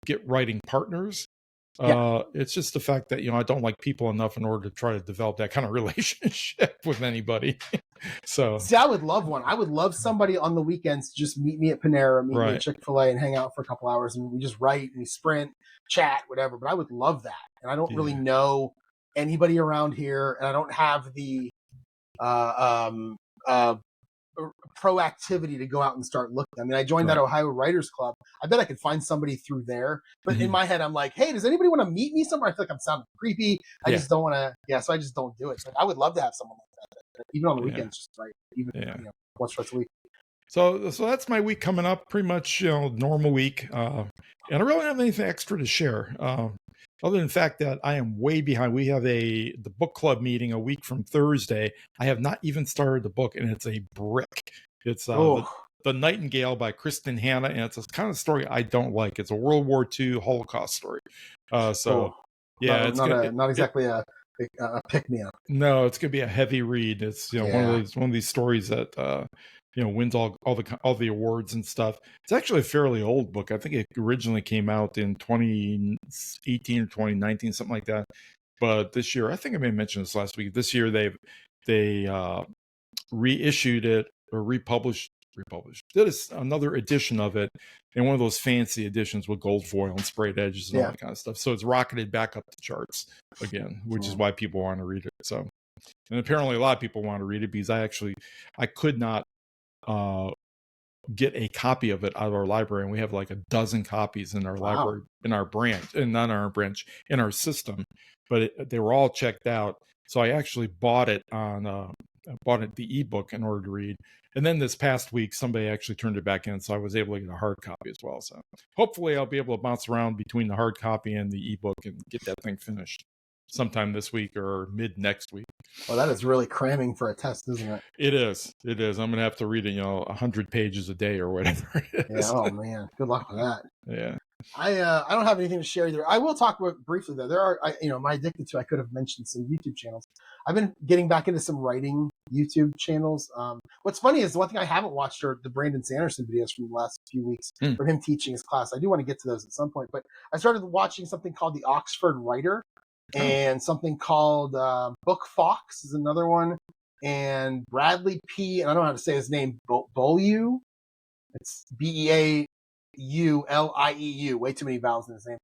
get writing partners. It's just the fact that I don't like people enough in order to try to develop that kind of relationship with anybody. So see, I would love one. I would love somebody on the weekends to just meet me at Panera, meet me at Chick-fil-A, and hang out for a couple hours, and we just write and we sprint, chat, whatever. But I would love that, and I don't really know anybody around here, and I don't have the proactivity to go out and start looking. I mean, I joined that Ohio Writers Club. I bet I could find somebody through there. But in my head, I'm like, hey, does anybody want to meet me somewhere? I feel like I'm sounding creepy. I just don't want to. So I just don't do it. But I would love to have someone like that, even on the weekends, just right, even once or twice a week. So that's my week coming up. Pretty much, normal week. And I really don't have anything extra to share. Other than the fact that I am way behind. We have the book club meeting a week from Thursday. I have not even started the book, and it's a brick. It's the Nightingale by Kristen Hanna, and it's a kind of story I don't like. It's a World War II Holocaust story. It's not exactly a pick me up. No, it's gonna be a heavy read. It's one of these stories that wins all the awards and stuff. It's actually a fairly old book. I think it originally came out in 2018 or 2019, something like that. But this year, I think I may have mentioned this last week. This year they reissued it or republished. Did another edition of it, and one of those fancy editions with gold foil and sprayed edges and all that kind of stuff. So it's rocketed back up the charts again, which is why people want to read it. So, and apparently a lot of people want to read it because I could not get a copy of it out of our library, and we have like a dozen copies in our library, in our branch, and not our branch, in our system, but they were all checked out. So I actually bought it the ebook in order to read. And then this past week, somebody actually turned it back in, so I was able to get a hard copy as well. So hopefully I'll be able to bounce around between the hard copy and the ebook and get that thing finished sometime this week or mid next week. Well, that is really cramming for a test, isn't it? It is. I'm going to have to read 100 pages a day or whatever it is. Yeah. Oh man, good luck with that. Yeah. I don't have anything to share either. I will talk about briefly though. There are, my addicted to. I could have mentioned some YouTube channels. I've been getting back into some writing YouTube channels. What's funny is the one thing I haven't watched are the Brandon Sanderson videos from the last few weeks from him teaching his class. I do want to get to those at some point, but I started watching something called the Oxford Writer and something called Book Fox is another one, and Bradley P. And I don't know how to say his name. Beaulieu. It's Beaulieu. Way too many vowels in his name.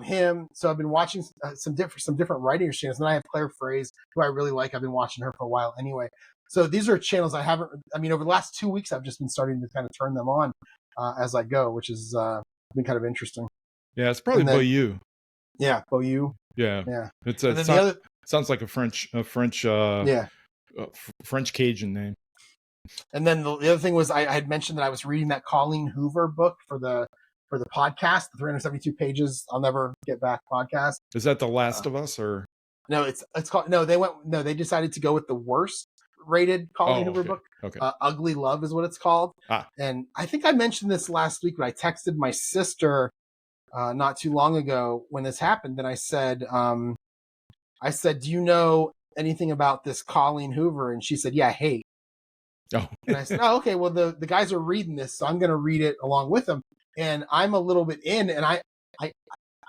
Him. So I've been watching some different writing channels. And then I have Claire Phrase, who I really like. I've been watching her for a while anyway. So these are channels I haven't. I mean, over the last 2 weeks, I've just been starting to kind of turn them on as I go, which has been kind of interesting. Yeah, it's probably Beaulieu. Yeah, Beaulieu. Yeah. Sounds like a French French Cajun name. And then the other thing was I had mentioned that I was reading that Colleen Hoover book for the podcast, the 372 pages I'll Never Get Back podcast. Is that The Last of Us or? No, it's called. No, they decided to go with the worst rated Colleen Hoover book. Okay. Ugly Love is what it's called. And I think I mentioned this last week, but I texted my sister not too long ago when this happened, and I said, do you know anything about this Colleen Hoover? And she said, yeah, Hate. Oh. And I said, oh, okay. Well, the guys are reading this, so I'm going to read it along with them. And I'm a little bit in, and I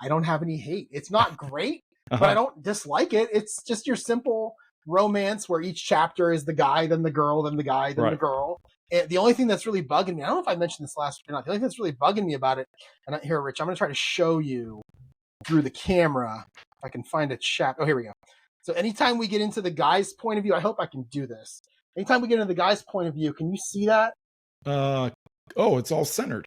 don't have any hate. It's not great, but I don't dislike it. It's just your simple romance where each chapter is the guy, then the girl, then the guy, then the girl. And the only thing that's really bugging me, I don't know if I mentioned this last week or not, the only thing that's really bugging me about it, and here, Rich, I'm going to try to show you through the camera if I can find a chapter. Oh, here we go. So anytime we get into the guy's point of view, I hope I can do this. Anytime we get into the guy's point of view, can you see that? It's all centered.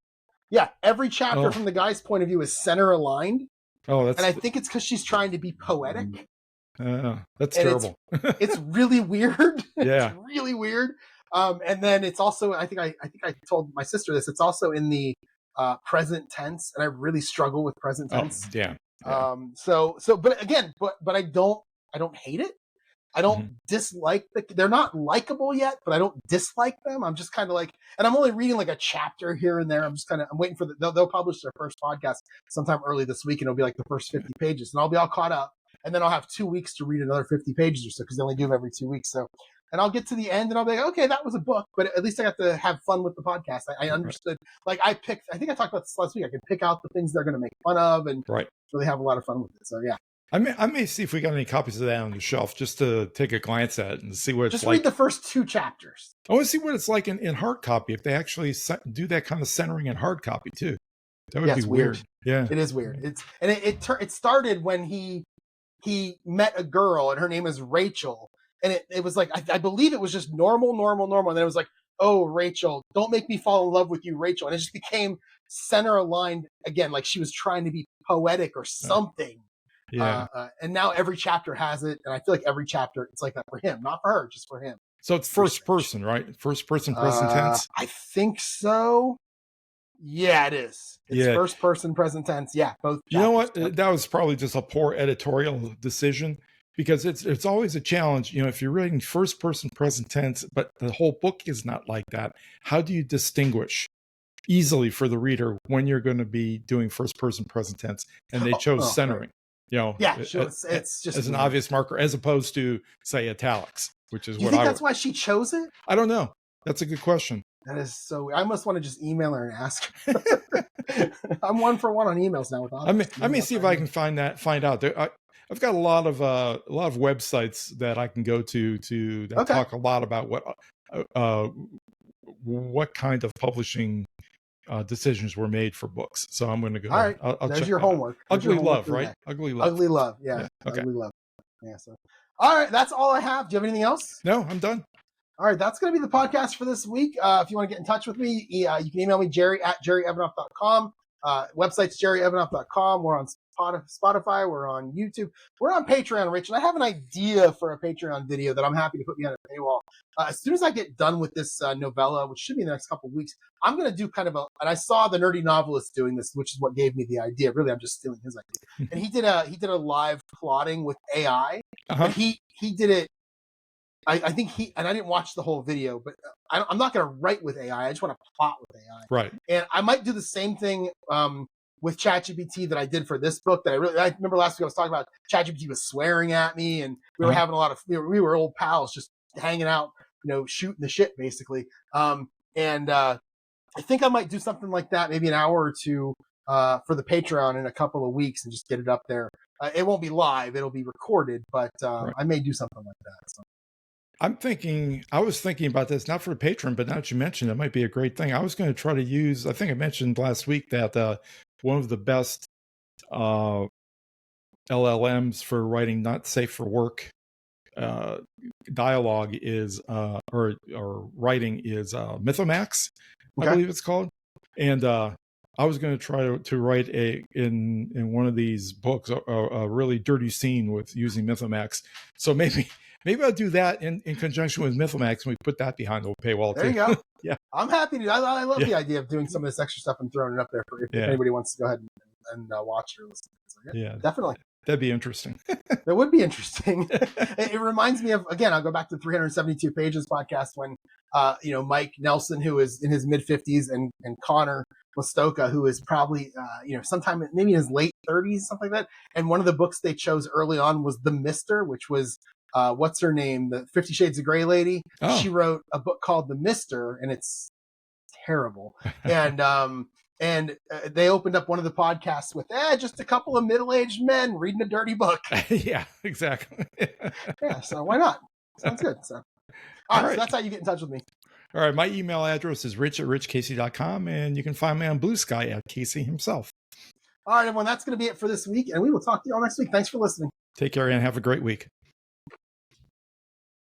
Yeah, every chapter from the guy's point of view is center aligned. Oh, and I think it's because she's trying to be poetic. That's terrible. It's really weird. Yeah, it's really weird. And then it's also, I think I told my sister this. It's also in the present tense, and I really struggle with present tense. Yeah. But again, but I don't hate it. I don't dislike they're not likable yet, but I don't dislike them. I'm just kind of like, and I'm only reading like a chapter here and there. I'm waiting for they'll publish their first podcast sometime early this week, and it'll be like the first 50 pages, and I'll be all caught up, and then I'll have 2 weeks to read another 50 pages or so, because they only do them every 2 weeks. So, and I'll get to the end, and I'll be like, okay, that was a book, but at least I got to have fun with the podcast. I understood, like I think I talked about this last week. I can pick out the things they're going to make fun of, and really have a lot of fun with it. So yeah. I may see if we got any copies of that on the shelf just to take a glance at it and see what it's like. Just read the first 2 chapters. I want to see what it's like in hard copy, if they actually do that kind of centering in hard copy too. That would be weird. Yeah, it is weird. It started when he met a girl, and her name is Rachel, and it was like I believe it was just normal, and then it was like, oh, Rachel, don't make me fall in love with you, Rachel, and it just became center aligned again, like she was trying to be poetic or something. Yeah. And now every chapter has it, and I feel like every chapter it's like that for him, not for her, just for him. So it's first person, right? First person present tense. I think so. Yeah, it is. It's first person present tense. Yeah, both. You know what? That was probably just a poor editorial decision, because it's always a challenge. You know, if you're reading first person present tense, but the whole book is not like that, how do you distinguish easily for the reader when you're going to be doing first person present tense? And they chose centering. Right. You know, it's just as an obvious marker, as opposed to say italics, which is what that's why she chose it. I don't know. That's a good question. That is so. I must want to just email her and ask her. I'm 1 for 1 on emails now. I may see if I can find out. I've got a lot of websites that I can go to that talk a lot about what kind of publishing decisions were made for books. So I'm going to go. All right, I'll check your homework. Ugly Love, right? Ugly Love. Ugly Love. Yeah. Okay. Ugly Love. Yeah. So, all right, that's all I have. Do you have anything else? No, I'm done. All right, that's going to be the podcast for this week. If you want to get in touch with me, you can email me, jerry@jerryevanoff.com. Website's jerryevanoff.com. We're on Spotify. We're on YouTube. We're on Patreon, Rich. And I have an idea for a Patreon video that I'm happy to put behind a paywall. As soon as I get done with this novella, which should be in the next couple of weeks, I'm going to do kind of and I saw the Nerdy Novelist doing this, which is what gave me the idea. Really, I'm just stealing his idea. And he did a live plotting with AI. But he did it. I think and I didn't watch the whole video, but I'm not going to write with AI. I just want to plot with AI. Right. And I might do the same thing with ChatGPT that I did for this book. I remember last week I was talking about ChatGPT was swearing at me, and we were having a lot of, we were old pals just hanging out, shooting the shit basically. And I think I might do something like that, maybe an hour or 2 for the Patreon in a couple of weeks, and just get it up there. It won't be live; it'll be recorded, but I may do something like that. So. I was thinking about this, not for the Patreon, but now that you mentioned it, might be a great thing. I was going to try to use, I think I mentioned last week that one of the best LLMs for writing not safe for work dialogue is, or writing is Mythomax, I believe it's called. And I was going to try to write in one of these books, a really dirty scene with using Mythomax. So maybe I'll do that in conjunction with Mythomax, and we put that behind the paywall. There you go. Yeah. I'm happy to. I love the idea of doing some of this extra stuff and throwing it up there for if anybody wants to go ahead and watch it or listen. So, yeah, definitely. That'd be interesting. That would be interesting. It reminds me of, again, I'll go back to 372 Pages podcast when, Mike Nelson, who is in his mid 50s, and Connor Listoka, who is probably, sometime maybe in his late 30s, something like that. And one of the books they chose early on was The Mister, which was, what's her name? The 50 Shades of Grey lady. Oh. She wrote a book called The Mister, and it's terrible. And they opened up one of the podcasts with just a couple of middle-aged men reading a dirty book. Yeah, exactly. Yeah, so why not? Sounds good. So, all right, so that's how you get in touch with me. All right, my email address is rich@richcacy.com, and you can find me on Blue Sky at Kacy himself. All right, everyone, that's going to be it for this week, and we will talk to you all next week. Thanks for listening. Take care and have a great week.